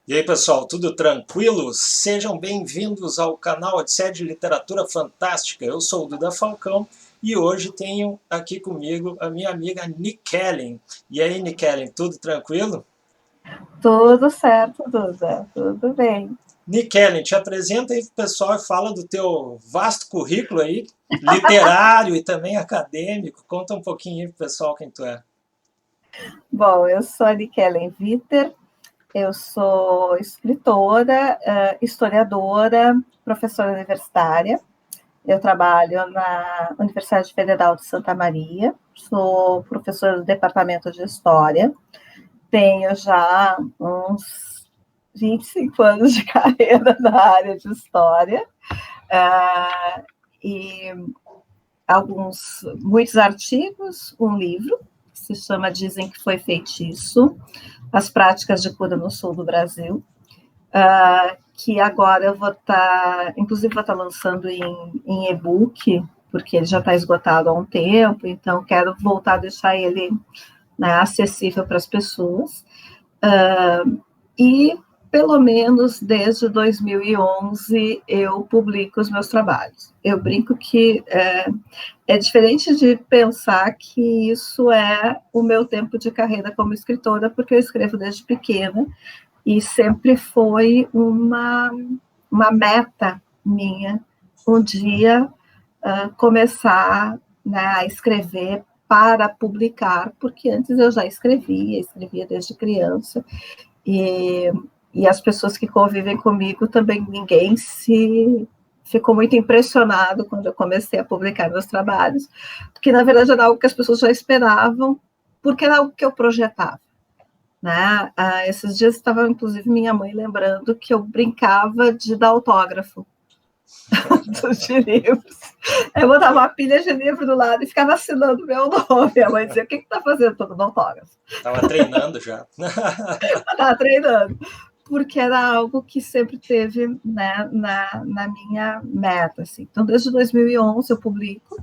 E aí, pessoal, tudo tranquilo? Sejam bem-vindos ao canal Odisseia de Literatura Fantástica. Eu sou o Duda Falcão e hoje tenho aqui comigo a minha amiga Nikellen. E aí, Nikellen, tudo tranquilo? Tudo certo, Duda. Tudo bem. Nikellen, te apresenta aí pro pessoal e fala do teu vasto currículo aí, literário e também acadêmico. Conta um pouquinho aí pro pessoal quem tu é. Bom, eu sou a Nikellen Viter, eu sou escritora, historiadora, professora universitária. Eu trabalho na Universidade Federal de Santa Maria, sou professora do Departamento de História, tenho já uns 25 anos de carreira na área de História, e muitos artigos, um livro, que se chama Dizem que Foi Feitiço, As Práticas de Cura no Sul do Brasil, que agora eu vou estar, inclusive vou estar lançando em e-book, porque ele já está esgotado há um tempo, então quero voltar a deixar ele, né, acessível para as pessoas. E pelo menos desde 2011 eu publico os meus trabalhos. Eu brinco que é diferente de pensar que isso é o meu tempo de carreira como escritora, porque eu escrevo desde pequena e sempre foi uma meta minha um dia começar, né, a escrever para publicar, porque antes eu já escrevia desde criança, e as pessoas que convivem comigo também, ninguém se ficou muito impressionado quando eu comecei a publicar meus trabalhos, porque na verdade era algo que as pessoas já esperavam, porque era algo que eu projetava. Né? Esses dias estava, inclusive, minha mãe lembrando que eu brincava de dar autógrafo de livros. Eu botava uma pilha de livro do lado e ficava assinando meu nome. A mãe dizia: o que está fazendo? Estou dando autógrafo. Tava treinando já. Estava treinando. Porque era algo que sempre teve, né, na minha meta. Assim. Então, desde 2011 eu publico.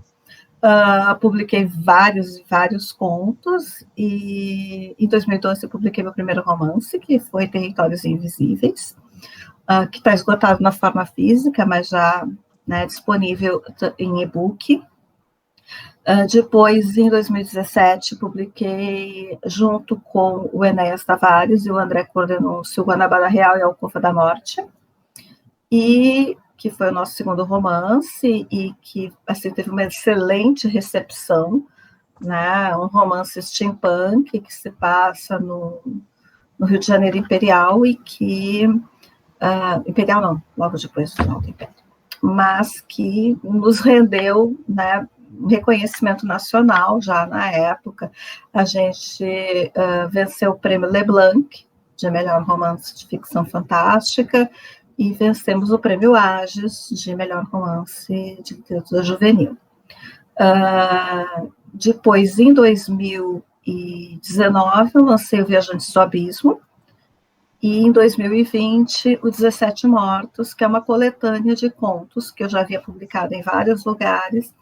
Publiquei vários contos, e em 2012 eu publiquei meu primeiro romance, que foi Territórios Invisíveis, que está esgotado na forma física, mas já, né, disponível em e-book. Depois, em 2017, publiquei, junto com o Enéas Tavares e o André Cordenúncio, Guanabara Real e Alcova da Morte, e que foi o nosso segundo romance, e que assim, teve uma excelente recepção, né? Um romance steampunk que se passa no Rio de Janeiro Imperial, e que... Imperial não, logo depois do Alto Império, mas que nos rendeu, né, um reconhecimento nacional já na época. A gente venceu o prêmio Leblanc de melhor romance de ficção fantástica, e vencemos o prêmio Ages de melhor romance de literatura juvenil. Depois, em 2019, eu lancei o Viajantes do Abismo, e em 2020, o 17 Mortos, que é uma coletânea de contos que eu já havia publicado em vários lugares,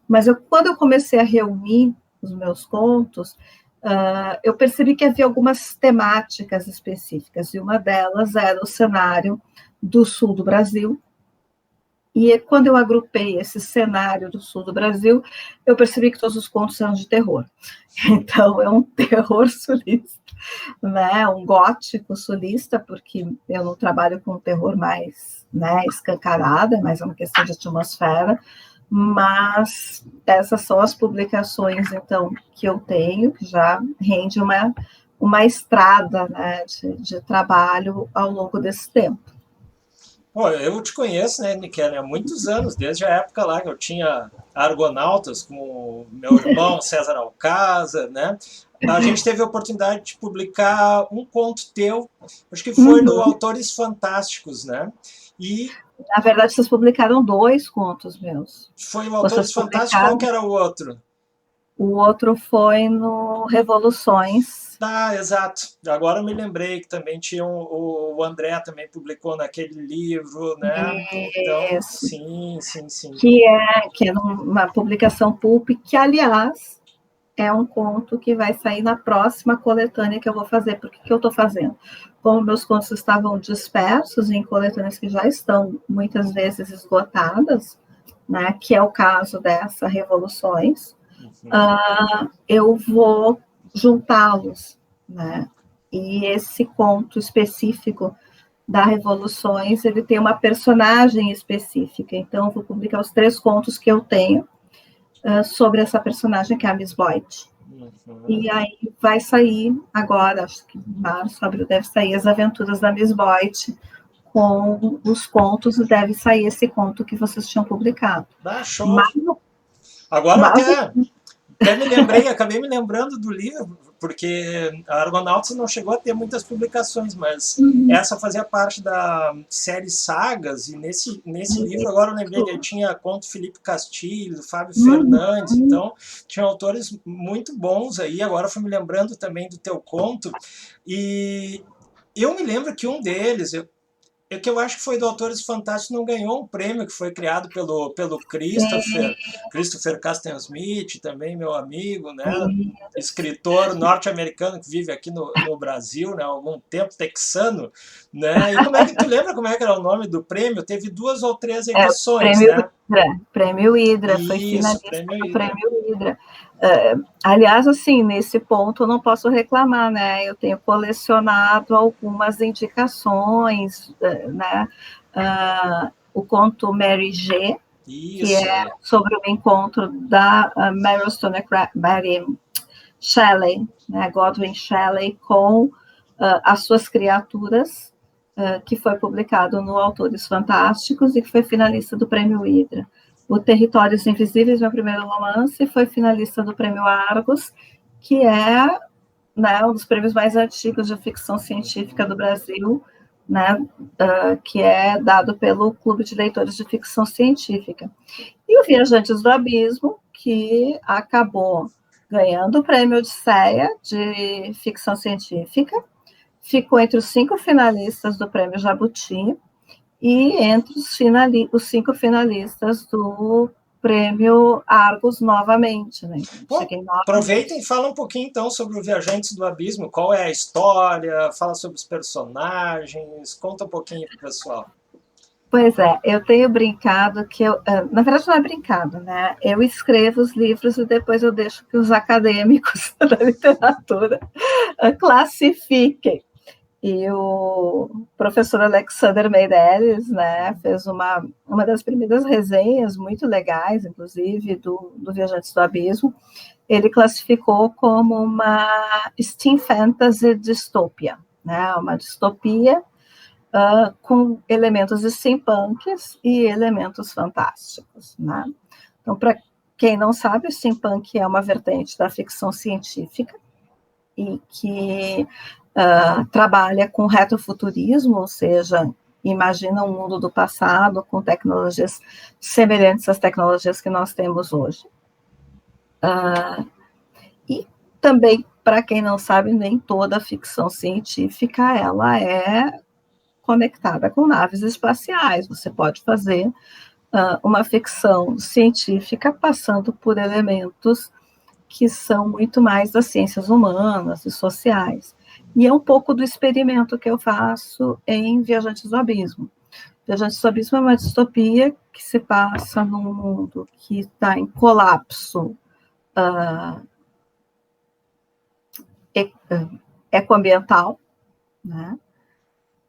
mas quando eu comecei a reunir os meus contos, eu percebi que havia algumas temáticas específicas, e uma delas era o cenário do sul do Brasil. E quando eu agrupei esse cenário do sul do Brasil, eu percebi que todos os contos eram de terror. Então, é um terror sulista, né? Um gótico sulista, porque eu não trabalho com terror mais, né, escancarado, mas é uma questão de atmosfera. Mas essas são as publicações, então, que eu tenho, que já rende uma estrada, né, de trabalho ao longo desse tempo. Pô, eu te conheço, né, Nikellen, há muitos anos, desde a época lá que eu tinha Argonautas com o meu irmão César Alcázar, né? A gente teve a oportunidade de publicar um conto teu, acho que foi no Autores Fantásticos, né? E Na verdade, vocês publicaram 2 contos meus. foi o Vocês Autores Fantásticos, qual que publicaram, era o outro? o outro foi no Revoluções. Ah, exato. Agora eu me lembrei que também tinha o André também publicou naquele livro, né? Então, Isso. sim, sim, sim. Que é uma publicação pulp, que, aliás, é um conto que vai sair na próxima coletânea que eu vou fazer. Por que eu estou fazendo? Como meus contos estavam dispersos em coletâneas que já estão muitas vezes esgotadas, né, que é o caso dessa Revoluções, eu vou juntá-los, né? E esse conto específico da Revoluções, ele tem uma personagem específica. Então, eu vou publicar os 3 contos que eu tenho sobre essa personagem, que é a Miss Boyd. E aí vai sair agora, acho que em março, abril, deve sair As Aventuras da Miss Boyd, com os contos, e deve sair esse conto que vocês tinham publicado. Show. Agora até me lembrei, acabei me lembrando do livro, porque a Argonautas não chegou a ter muitas publicações, mas essa fazia parte da série Sagas, e nesse livro, agora eu lembrei que ele tinha conto Felipe Castilho, do Fábio Fernandes, então tinha autores muito bons aí. Agora fui me lembrando também do teu conto, e eu me lembro que um deles, que eu acho que foi do Autores Fantásticos, não ganhou um prêmio que foi criado pelo Christopher Casten Smith, também meu amigo, né? Escritor norte-americano que vive aqui no Brasil, né? Há algum tempo, texano, né? E como é que tu lembra como é que era o nome do prêmio? Teve 2 ou 3 edições, Prêmio Hidra, foi finalista do Prêmio Hidra. Aliás, assim, nesse ponto eu não posso reclamar, né? Eu tenho colecionado algumas indicações, né? O conto Mary G, que é sobre o encontro da Mary Shelley, né? Godwin Shelley, com as suas criaturas, que foi publicado no Autores Fantásticos e que foi finalista do Prêmio Hidra. O Territórios Invisíveis, meu primeiro romance, foi finalista do Prêmio Argos, que é, né, um dos prêmios mais antigos de ficção científica do Brasil, né, que é dado pelo Clube de Leitores de Ficção Científica. E o Viajantes do Abismo, que acabou ganhando o Prêmio Odisseia de Ficção Científica, ficou entre os 5 finalistas do Prêmio Jabuti, e entre os 5 finalistas do Prêmio Argos novamente, né? Bom, aproveita e fala um pouquinho então sobre o Viajantes do Abismo. Qual é a história? Fala sobre os personagens. Conta um pouquinho pro pessoal. Pois é, eu tenho brincado que na verdade não é brincado, né? Eu escrevo os livros e depois eu deixo que os acadêmicos da literatura classifiquem. E o professor Alexander Meirelles, né, fez uma das primeiras resenhas muito legais, inclusive, do Viajantes do Abismo. Ele classificou como uma steam fantasy distopia, né, uma distopia com elementos steampunks e elementos fantásticos, né? Então, para quem não sabe, o steampunk é uma vertente da ficção científica e que trabalha com retrofuturismo, ou seja, imagina um mundo do passado com tecnologias semelhantes às tecnologias que nós temos hoje. E também, para quem não sabe, nem toda a ficção científica ela é conectada com naves espaciais. Você pode fazer uma ficção científica passando por elementos que são muito mais das ciências humanas e sociais. E é um pouco do experimento que eu faço em Viajantes do Abismo. Viajantes do Abismo é uma distopia que se passa num mundo que está em colapso ecoambiental, né?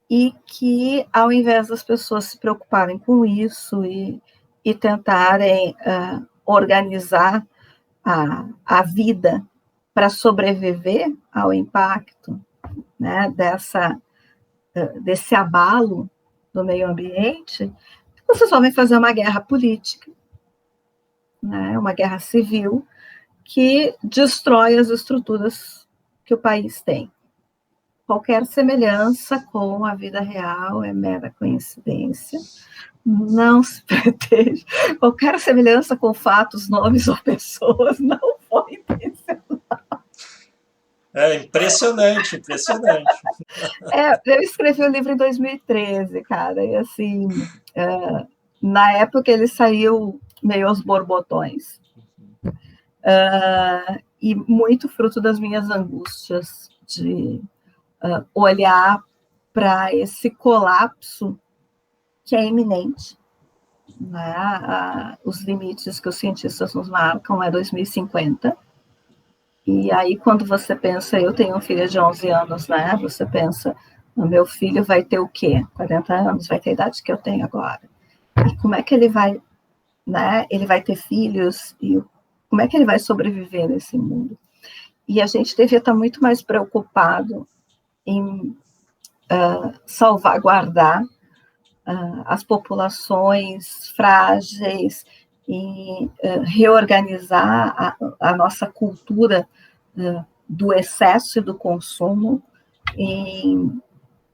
E que, ao invés das pessoas se preocuparem com isso e tentarem organizar a vida para sobreviver ao impacto, né, desse abalo do meio ambiente, vocês vão fazer uma guerra política, né, uma guerra civil, que destrói as estruturas que o país tem. Qualquer semelhança com a vida real é mera coincidência. Não se pretende. Qualquer semelhança com fatos, nomes ou pessoas não foi intencional. É impressionante, impressionante. Eu escrevi o livro em 2013, cara, e assim, na época ele saiu meio aos borbotões. e muito fruto das minhas angústias de olhar para esse colapso que é iminente, né? Os limites que os cientistas nos marcam é 2050, e aí quando você pensa, eu tenho um filho de 11 anos, né? Você pensa, o meu filho vai ter o quê? 40 anos, vai ter a idade que eu tenho agora. E como é que ele vai, né? Ele vai ter filhos, e como é que ele vai sobreviver nesse mundo? E a gente devia estar muito mais preocupado em salvaguardar as populações frágeis e reorganizar a nossa cultura do excesso e do consumo, e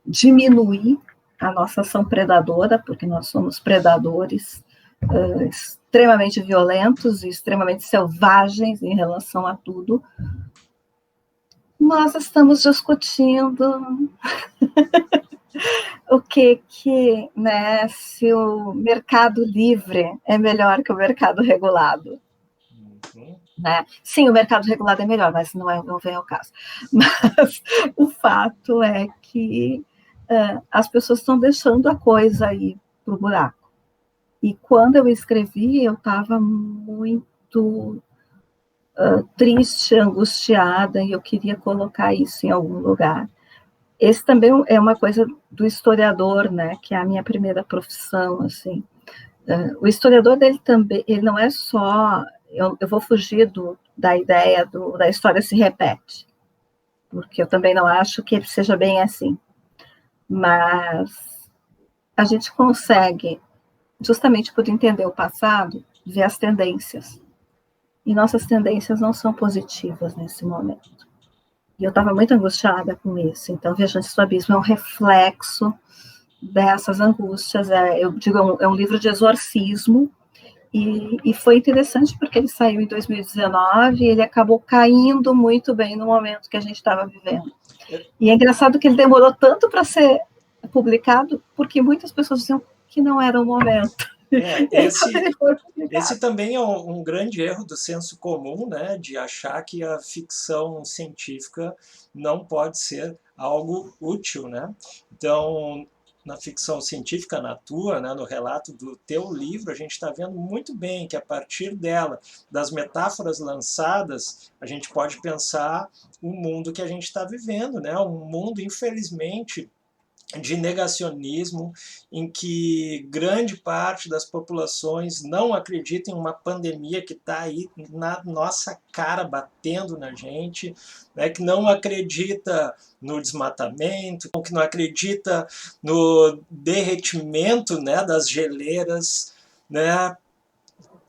diminuir a nossa ação predadora, porque nós somos predadores extremamente violentos e extremamente selvagens em relação a tudo. Nós estamos discutindo o que, né, se o mercado livre é melhor que o mercado regulado. Né? Sim, o mercado regulado é melhor, mas não vem ao caso. Mas o fato é que as pessoas estão deixando a coisa aí para o buraco. E quando eu escrevi, eu estava muito triste, angustiada, e eu queria colocar isso em algum lugar. Esse também é uma coisa do historiador, né, que é a minha primeira profissão, assim. O historiador dele também, ele não é só, eu vou fugir da ideia da história se repete, porque eu também não acho que ele seja bem assim, mas a gente consegue, justamente por entender o passado, ver as tendências, e nossas tendências não são positivas nesse momento. E eu estava muito angustiada com isso. Então, Viajantes do Abismo é um reflexo dessas angústias. Eu digo, é um livro de exorcismo, e foi interessante porque ele saiu em 2019 e ele acabou caindo muito bem no momento que a gente estava vivendo. E é engraçado que ele demorou tanto para ser publicado, porque muitas pessoas diziam que não era o momento. Esse também é um grande erro do senso comum, né, de achar que a ficção científica não pode ser algo útil, né? Então, na ficção científica, na tua, né, no relato do teu livro, a gente está vendo muito bem que a partir dela, das metáforas lançadas, a gente pode pensar o mundo que a gente está vivendo, né? Um mundo, infelizmente, de negacionismo, em que grande parte das populações não acredita em uma pandemia que está aí na nossa cara, batendo na gente, né, que não acredita no desmatamento, que não acredita no derretimento, né, das geleiras, né,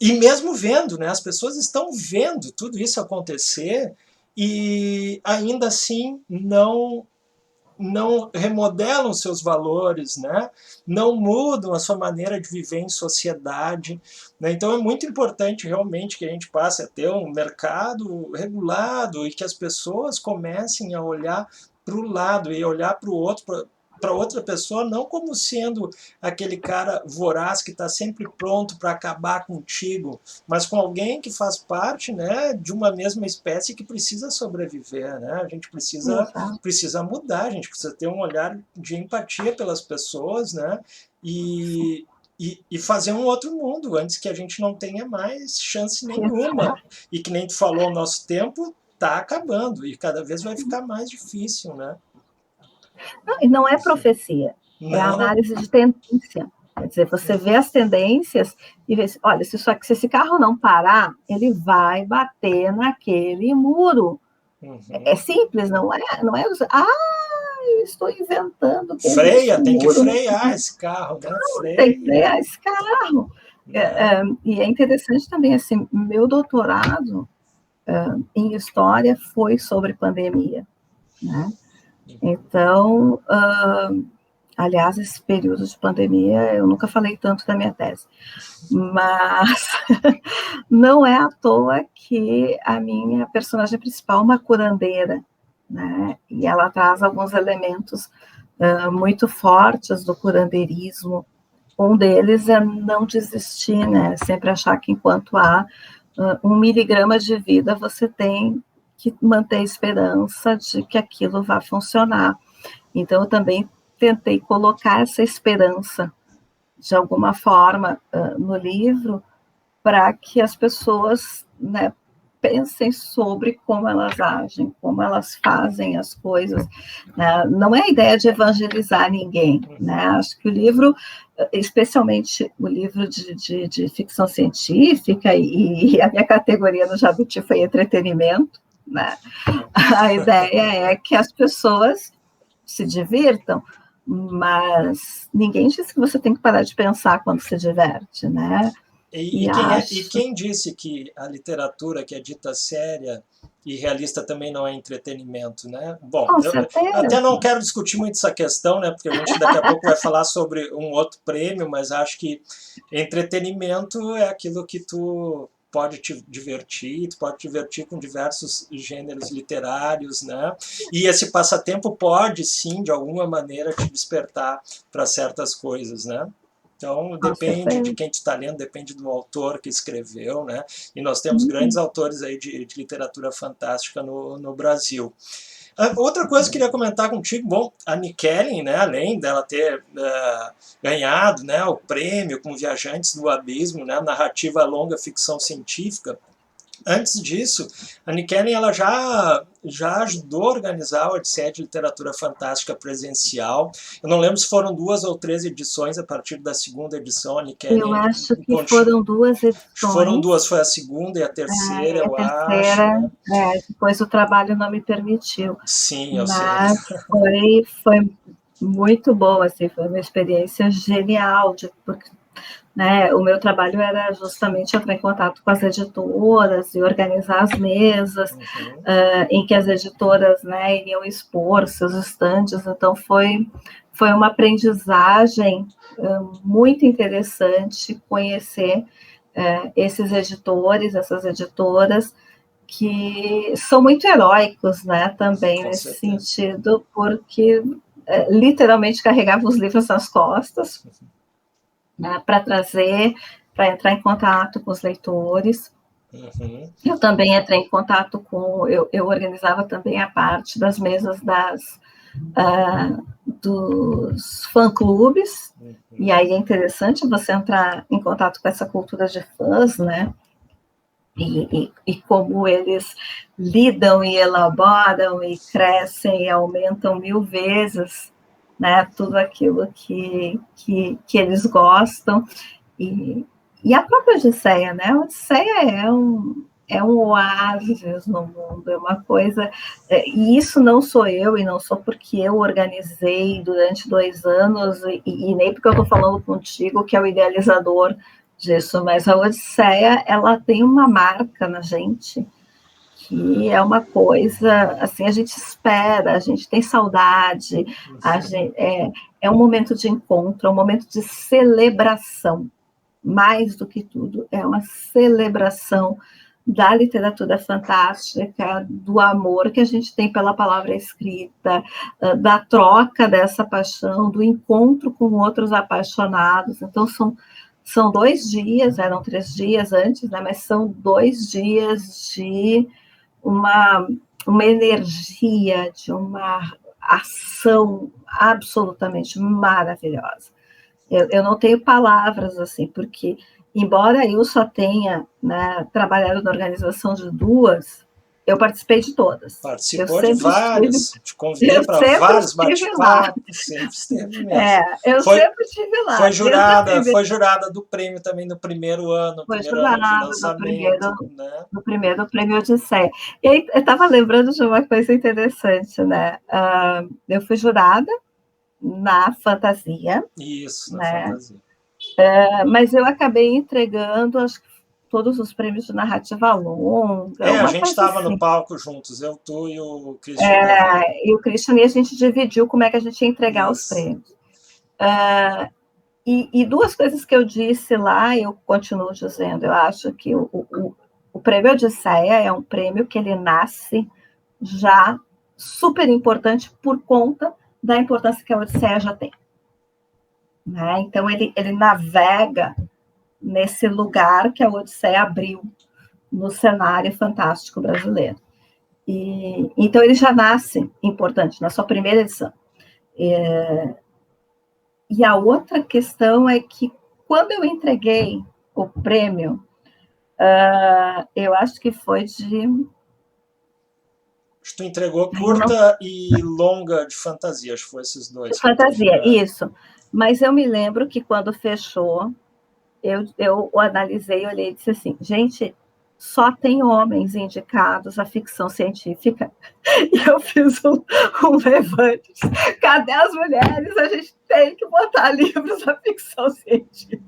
e mesmo vendo, né, as pessoas estão vendo tudo isso acontecer e ainda assim não remodelam seus valores, né? Não mudam a sua maneira de viver em sociedade. Né? Então é muito importante realmente que a gente passe a ter um mercado regulado e que as pessoas comecem a olhar para o lado e olhar para o outro, para outra pessoa, não como sendo aquele cara voraz que está sempre pronto para acabar contigo, mas com alguém que faz parte, né, de uma mesma espécie que precisa sobreviver. Né? A gente precisa mudar, a gente precisa ter um olhar de empatia pelas pessoas, né, e fazer um outro mundo antes que a gente não tenha mais chance nenhuma. E que nem tu falou, o nosso tempo está acabando e cada vez vai ficar mais difícil, né? Não é profecia, é análise de tendência. Quer dizer, você vê as tendências e vê, olha, se esse carro não parar, ele vai bater naquele muro. É simples, não é? Eu estou inventando. Freia, tem que frear esse carro, né? Tem que frear esse carro. E é interessante também, assim, meu doutorado em história foi sobre pandemia, né? Então, aliás, esse período de pandemia, eu nunca falei tanto da minha tese, mas não é à toa que a minha personagem principal é uma curandeira, né? E ela traz alguns elementos muito fortes do curandeirismo. Um deles é não desistir, né? Sempre achar que enquanto há 1 miligrama de vida, você tem que manter a esperança de que aquilo vai funcionar. Então, eu também tentei colocar essa esperança, de alguma forma, no livro, para que as pessoas, né, pensem sobre como elas agem, como elas fazem as coisas. Né? Não é a ideia de evangelizar ninguém. Né? Acho que o livro, especialmente o livro de ficção científica, e a minha categoria no Jabuti foi entretenimento, né? A ideia é que as pessoas se divirtam, mas ninguém diz que você tem que parar de pensar quando se diverte, né? E quem disse que a literatura que é dita séria e realista também não é entretenimento, né? Bom, eu até não quero discutir muito essa questão, né? Porque a gente daqui a pouco vai falar sobre um outro prêmio, mas acho que entretenimento é aquilo que tu pode te divertir, tu pode te divertir com diversos gêneros literários, né? E esse passatempo pode, sim, de alguma maneira, te despertar para certas coisas, né? Então, depende de quem tu está lendo, depende do autor que escreveu, né? E nós temos grandes autores aí de literatura fantástica no Brasil. Outra coisa que eu queria comentar contigo, bom, a Nikki Keller, né, além dela ter ganhado, né, o prêmio com Viajantes do Abismo, né, narrativa longa ficção científica, antes disso, a Nikki Keller ela já ajudou a organizar a Odisseia de Literatura Fantástica presencial. Eu não lembro se foram 2 ou 3 edições. A partir da segunda edição, a Nikki Keller... Eu acho que foram 2 edições. Foram 2, foi a segunda e a terceira, eu acho. Né? Depois o trabalho não me permitiu. Sim, eu mas sei. Foi muito bom, assim, foi uma experiência genial, porque né, o meu trabalho era justamente entrar em contato com as editoras e organizar as mesas em que as editoras, né, iriam expor seus estandes. Então, foi uma aprendizagem muito interessante conhecer esses editores, essas editoras, que são muito heróicos, né, também, nesse sentido, porque literalmente carregavam os livros nas costas, né, para trazer, para entrar em contato com os leitores. Eu também entrei em contato com... Eu organizava também a parte das mesas dos fã-clubes, e aí é interessante você entrar em contato com essa cultura de fãs, né? E como eles lidam e elaboram e crescem e aumentam 1000 vezes, né, tudo aquilo que eles gostam. E a própria Odisseia, né? A Odisseia é um oásis no mundo, é uma coisa... E isso não sou eu, e não sou porque eu organizei durante 2 anos, e nem porque eu estou falando contigo, que é o idealizador disso, mas a Odisseia, ela tem uma marca na gente, que é uma coisa, assim, a gente espera, a gente tem saudade, é um momento de encontro, é um momento de celebração. Mais do que tudo, é uma celebração da literatura fantástica, do amor que a gente tem pela palavra escrita, da troca dessa paixão, do encontro com outros apaixonados. Então, são 2 dias, eram 3 dias antes, né, mas são 2 dias de uma energia, de uma ação absolutamente maravilhosa. Eu não tenho palavras, assim, porque, embora eu só tenha, né, trabalhado na organização de 2, eu participei de todas. Participou de vários, te convidei para vários bate-papos, sempre esteve mesmo. Eu sempre estive lá. Foi jurada do prêmio também no primeiro ano, de lançamento. No primeiro prêmio Odisseia. E aí, eu estava lembrando de uma coisa interessante, né? Eu fui jurada na fantasia. Isso, na fantasia. Mas eu acabei entregando, acho que todos os prêmios de narrativa longa. A gente estava assim no palco juntos, eu, tu e o Christian. E o Christian, e a gente dividiu como é que a gente ia entregar os prêmios. E 2 coisas que eu disse lá, eu continuo dizendo. Eu acho que o prêmio Odisseia é um prêmio que ele nasce já super importante por conta da importância que a Odisseia já tem. Né? Então, ele navega nesse lugar que a Odisseia abriu no cenário fantástico brasileiro. Então, ele já nasce importante na sua primeira edição. E a outra questão é que, quando eu entreguei o prêmio, eu acho que foi de... Acho que tu entregou curta e longa de fantasia, acho que foi esses dois. De fantasia, isso. Mas eu me lembro que, quando fechou, eu analisei, olhei e disse assim, gente, só tem homens indicados à ficção científica. E eu fiz um levante. Cadê as mulheres? A gente tem que botar livros da ficção científica.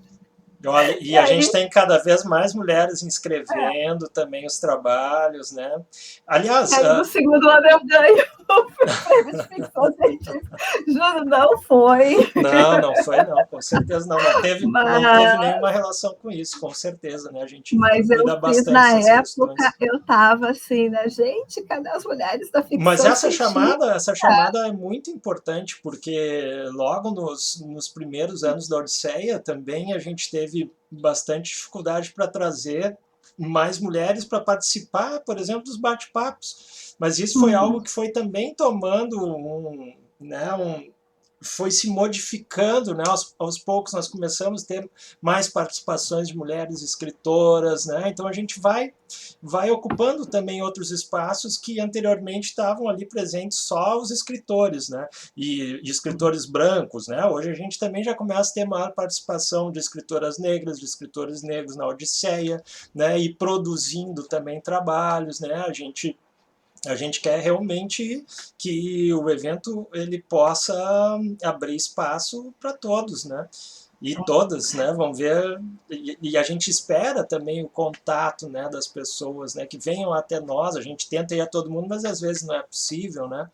Olha, e a gente tem cada vez mais mulheres inscrevendo também os trabalhos, né? Aliás... Aí, no segundo ano eu ganho o prêmio de ficção científica. Juro, não foi. Não foi não, com certeza não. Não teve nenhuma relação com isso, com certeza, né? A gente cuida bastante na época, eu estava assim, né? Gente, cadê as mulheres da ficção Mas essa científica? chamada é muito importante, porque logo nos primeiros anos da Odisseia também a gente teve bastante dificuldade para trazer mais mulheres para participar, por exemplo, dos bate-papos. Mas isso foi algo que foi também tomando foi se modificando, né? Aos poucos nós começamos a ter mais participações de mulheres escritoras, né? Então a gente vai ocupando também outros espaços que anteriormente estavam ali presentes só os escritores, né? E escritores brancos, né? Hoje a gente também já começa a ter maior participação de escritoras negras, de escritores negros na Odisseia, né? E produzindo também trabalhos, né? A gente quer realmente que o evento ele possa abrir espaço para todos, né? E todas, né, vão ver, e a gente espera também o contato, né, das pessoas, né, que venham até nós. A gente tenta ir a todo mundo, mas às vezes não é possível, né?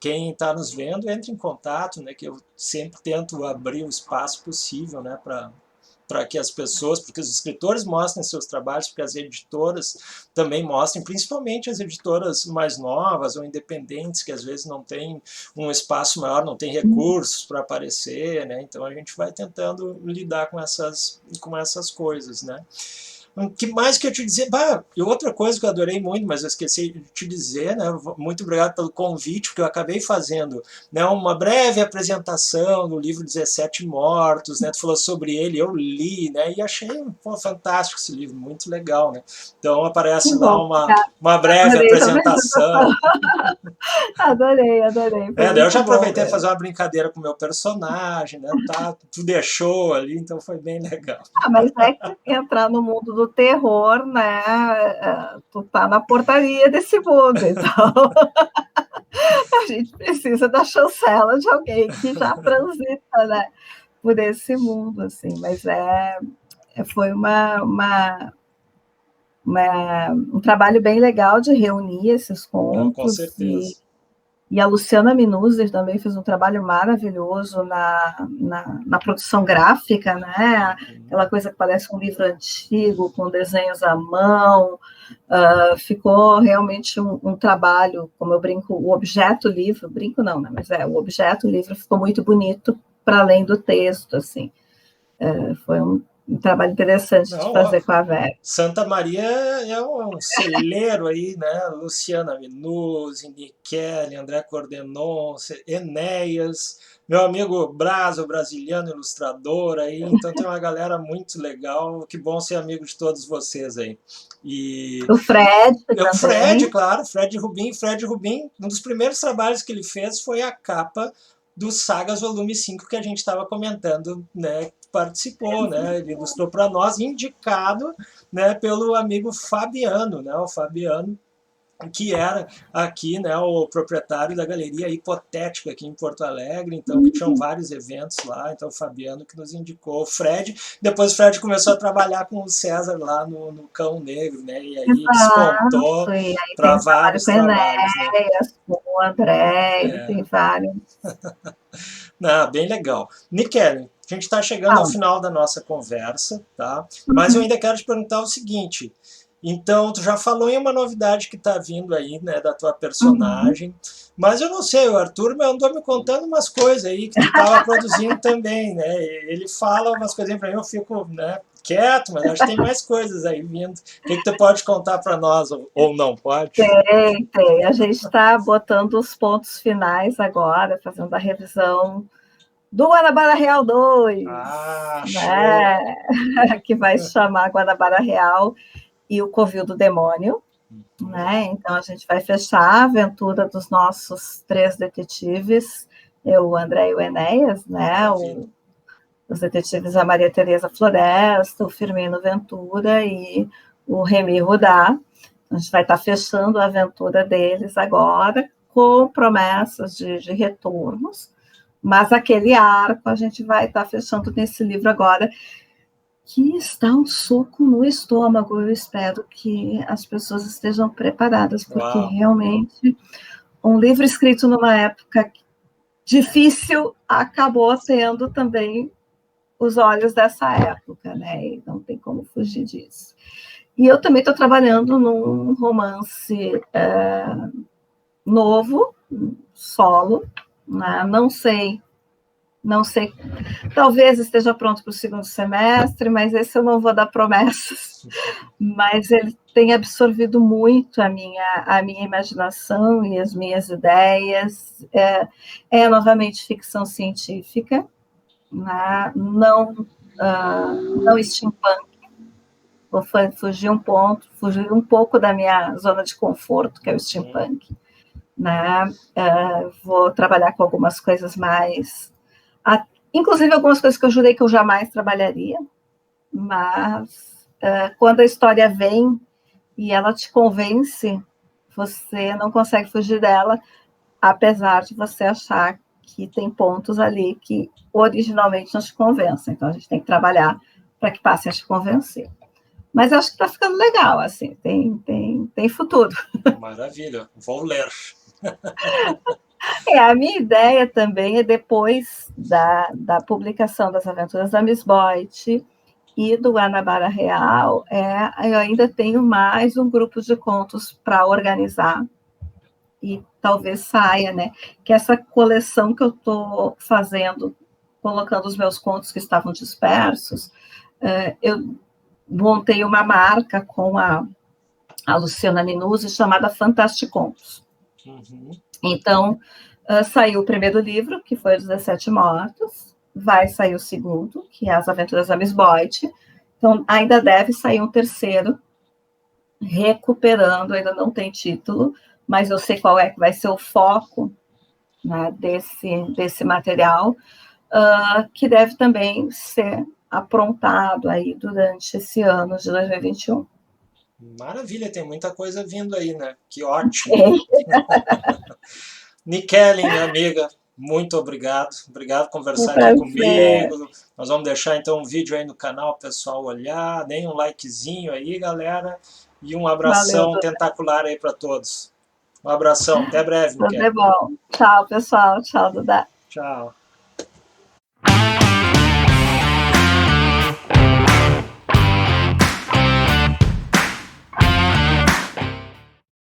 Quem está nos vendo, entre em contato, né, que eu sempre tento abrir o espaço possível, né, para que as pessoas, porque os escritores mostrem seus trabalhos, porque as editoras também mostrem, principalmente as editoras mais novas ou independentes, que às vezes não têm um espaço maior, não têm recursos para aparecer, né? Então a gente vai tentando lidar com essas coisas, né? O que mais que eu te dizer? E outra coisa que eu adorei muito, mas eu esqueci de te dizer, né? Muito obrigado pelo convite, porque eu acabei fazendo, né, uma breve apresentação do livro 17 Mortos, né? Tu falou sobre ele, eu li, né? E achei fantástico esse livro, muito legal, né? Então aparece lá uma breve apresentação. Adorei. Daí eu já aproveitei para fazer uma brincadeira com o meu personagem, né? Tu deixou ali, então foi bem legal. Mas é que entrar no mundo do terror, né? Tu tá na portaria desse mundo, então a gente precisa da chancela de alguém que já transita, né, por esse mundo, assim. Mas foi um trabalho bem legal de reunir esses contos. Com certeza. E a Luciana Minuzzi também fez um trabalho maravilhoso na produção gráfica, né? Aquela coisa que parece um livro antigo, com desenhos à mão. Ficou realmente um trabalho, como eu brinco, o objeto livro, brinco não, né? Mas o objeto livro ficou muito bonito, para além do texto, assim. Foi um trabalho interessante de fazer com a Vera. Santa Maria é um celeiro aí, né? Luciana Minuzzi, Nichelle, André Cordenon, Enéas, meu amigo Brazo, brasiliano, ilustrador aí. Então tem uma galera muito legal. Que bom ser amigo de todos vocês aí. E o Fred também. O Fred, claro, Fred Rubin, um dos primeiros trabalhos que ele fez foi a capa do Sagas Volume 5 que a gente estava comentando, né? Participou, né? Ele ilustrou para nós, indicado, né, pelo amigo Fabiano, né? O Fabiano, que era aqui, né, o proprietário da Galeria Hipotética aqui em Porto Alegre, então que tinham vários eventos lá, então o Fabiano que nos indicou. O Fred, depois o Fred começou a trabalhar com o César lá no Cão Negro, né, e aí despontou para vários trabalhos. Enéas, com o André, ele tem vários. Bem legal. Nichelle, a gente está chegando ao final da nossa conversa, tá? Mas eu ainda quero te perguntar o seguinte. Então, tu já falou em uma novidade que está vindo aí, né, da tua personagem, mas eu não sei, o Arthur andou me contando umas coisas aí que tu estava produzindo também, né? Ele fala umas coisinhas para mim, eu fico, né, quieto, mas acho que tem mais coisas aí vindo. O que tu pode contar para nós, ou não pode? Tem. A gente está botando os pontos finais agora, fazendo a revisão do Guanabara Real 2, Ah, show! né? Que vai se chamar Guanabara Real e o Covil do Demônio, né? Então a gente vai fechar a aventura dos nossos 3 detetives, eu, o André e o Enéas, né? Os detetives a Maria Tereza Floresta, o Firmino Ventura e o Remy Rudá. A gente vai estar fechando a aventura deles agora, com promessas de retornos, mas aquele arco a gente vai estar fechando nesse livro agora, que está um soco no estômago. Eu espero que as pessoas estejam preparadas, porque Uau. realmente um livro escrito numa época difícil acabou tendo também os olhos dessa época, né? E não tem como fugir disso. E eu também estou trabalhando num romance novo, solo, né? Não sei, talvez esteja pronto para o segundo semestre, mas esse eu não vou dar promessas. Mas ele tem absorvido muito a minha imaginação e as minhas ideias. É novamente ficção científica, né? Não steampunk. Vou fugir um pouco da minha zona de conforto, que é o steampunk, né? Vou trabalhar com algumas coisas mais, inclusive algumas coisas que eu jurei que eu jamais trabalharia, mas quando a história vem e ela te convence, você não consegue fugir dela, apesar de você achar que tem pontos ali que originalmente não te convencem. Então a gente tem que trabalhar para que passe a te convencer. Mas acho que está ficando legal, assim, tem futuro. Maravilha, vou ler. A minha ideia também é, depois da publicação das Aventuras da Miss Boyd e do Guanabara Real, eu ainda tenho mais um grupo de contos para organizar, e talvez saia, né? Que essa coleção que eu estou fazendo, colocando os meus contos que estavam dispersos, eu montei uma marca com a Luciana Minuzzi chamada Fantasticontos. Então, saiu o primeiro livro, que foi Os 17 Mortos, vai sair o segundo, que é As Aventuras da Miss Boyd, então ainda deve sair um terceiro, recuperando, ainda não tem título, mas eu sei qual é que vai ser o foco, né, desse material, que deve também ser aprontado aí durante esse ano de 2021. Maravilha, tem muita coisa vindo aí, né? Que ótimo. Nikellen, minha amiga, muito obrigado. Obrigado por conversar aqui comigo. Nós vamos deixar então um vídeo aí no canal para o pessoal olhar. Deem um likezinho aí, galera. E um abração Valeu, tentacular aí para todos. Um abração, até breve, tudo Nikellen. bom. Tchau, pessoal. Tchau, Duda. Tchau.